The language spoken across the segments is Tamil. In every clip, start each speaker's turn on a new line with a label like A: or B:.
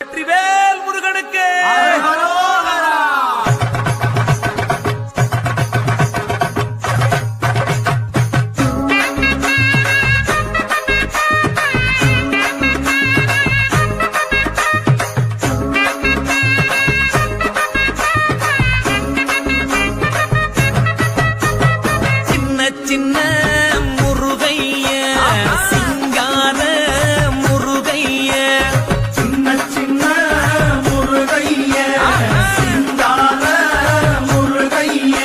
A: வெற்றிவேல் முருகனுக்கு. சின்ன முருகைய சிங்கார முருகைய
B: சின்ன சின்ன முருகைய சிங்கார முருகைய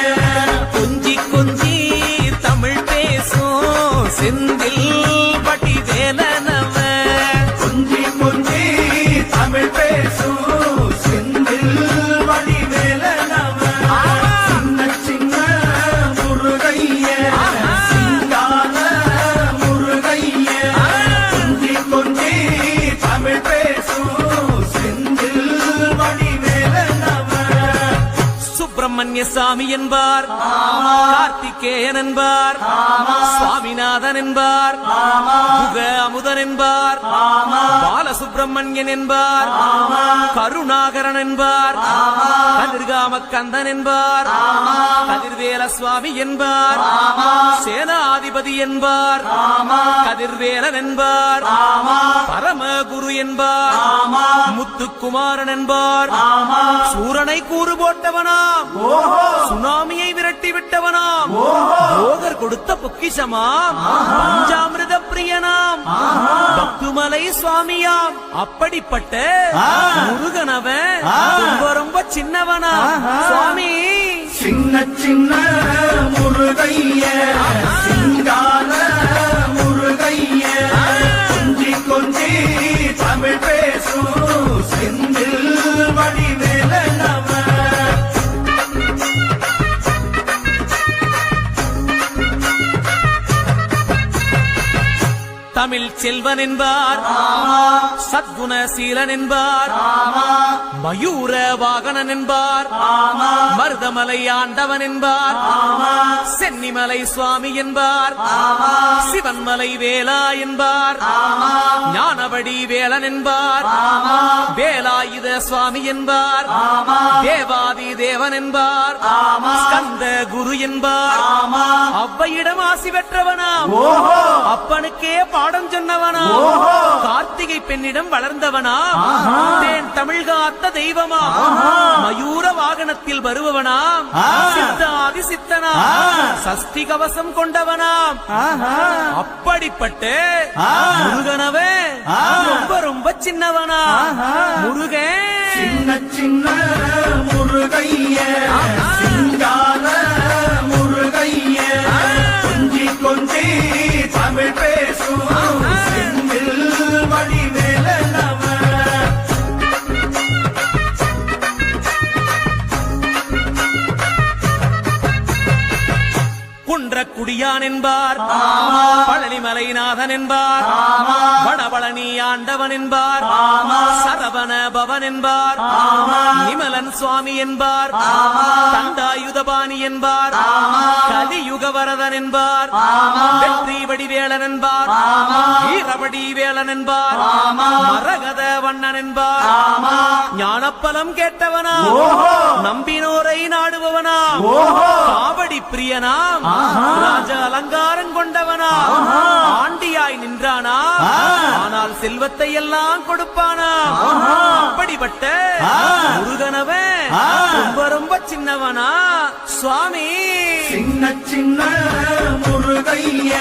A: கொஞ்சி கொஞ்சி தமிழ் பேசும் செந்தில் வடிவேலனவ
B: கொஞ்சி கொஞ்சி தமிழ் பேசும் செந்தில் வடிவேலனவ சின்ன சின்ன முருகைய சிங்கார முருகைய கொஞ்சி கொஞ்சி தமிழ் பேசும் செந்தில் வடிவேலனவ
A: சுப்பிரமணிய சாமி என்பார், கார்த்திகேயன் என்பார், சுவாமிநாதன் என்பார், முக அமுதன் என்பார், பாலசுப்பிரமணியன் என்பார், கருணாகரன் என்பார், கதிர்காம கந்தன் என்பார், கதிர்வேல சுவாமி என்பார், சேனாதிபதி என்பார், கதிர்வேலன் என்பார், பரமகுரு என்பார், முத்துக்குமாரன் என்பார், சூரனை கூறு போட்டவனாம், சுனாமியை விரட்டி விட்டவனாம், போகர் கொடுத்த பொக்கிஷமாம், பஞ்சாமிர்த பிரியனாம், பக்துமலை சுவாமியாம். அப்படிப்பட்ட முருகனவன் ரொம்ப ரொம்ப சின்னவனா சுவாமி.
B: சின்ன சின்ன முருகைய சிங்கார முருகைய கொஞ்சி கொஞ்சி தமிழ் பேசும் செந்தில் வடிவேலனவ
A: தமிழ் செல்வன் என்பார், சத்குணசீலன் என்பார், மயூர வாகனன் என்பார், மருதமலை ஆண்டவன் என்பார், சென்னிமலை சுவாமி என்பார், சிவன்மலை வேலா என்பார், ஞானவடி வேலன் என்பார், வேலாயுத சுவாமி என்பார், தேவாதி தேவன் என்பார், ஸ்கந்த குரு என்பார், அவ்வையிடம் ஆசி பெற்றவனாம், அப்பனுக்கே பாடம் சொன்னவனா, கார்த்திகை பெண்ணிடம் வளர்ந்தவனா, தேன் தமிழ் காத்த தெய்வமா, மயூர வாகனத்தில் வருபவனாம், சித்தாதி சித்தனா, சஷ்டி கவசம் கொண்டவனாம். அப்படிப்பட்ட முருகனவே ரொம்ப ரொம்ப சின்னவனா முருகன்.
B: சின்ன சின்ன முருகைய சிங்கார முருகைய கொஞ்சி கொஞ்சி தமிழ் பேசும் செந்தில் வடிவேலனவ
A: குன்றக்குடியான் என்பார், பழனிமலைநாதன் என்பார், வடபழனி ஆண்டவன் என்பார், சரவண பவன் என்பார், நிமலன் சுவாமி என்பார், தண்டாயுதபாணி என்பார், கலியுகவரதன் என்பார், வெற்றி வடிவேலன் என்பார், வீரவடி வேலன் என்பார், மரகத வண்ணன் என்பார், ஞானப்பலம் கேட்டவனா, நம்பினோரை நாடுபவனா, காவடி பிரியனாம், ராஜ அலங்காரம் கொண்டவனா, ஆண்டியாய் நின்றானா, ஆனால் செல்வத்தை எல்லாம் கொடுப்பானா. அப்படிப்பட்ட முருகனவன் ரொம்ப ரொம்ப சின்னவனா சுவாமி.
B: சின்ன சின்ன முருகைய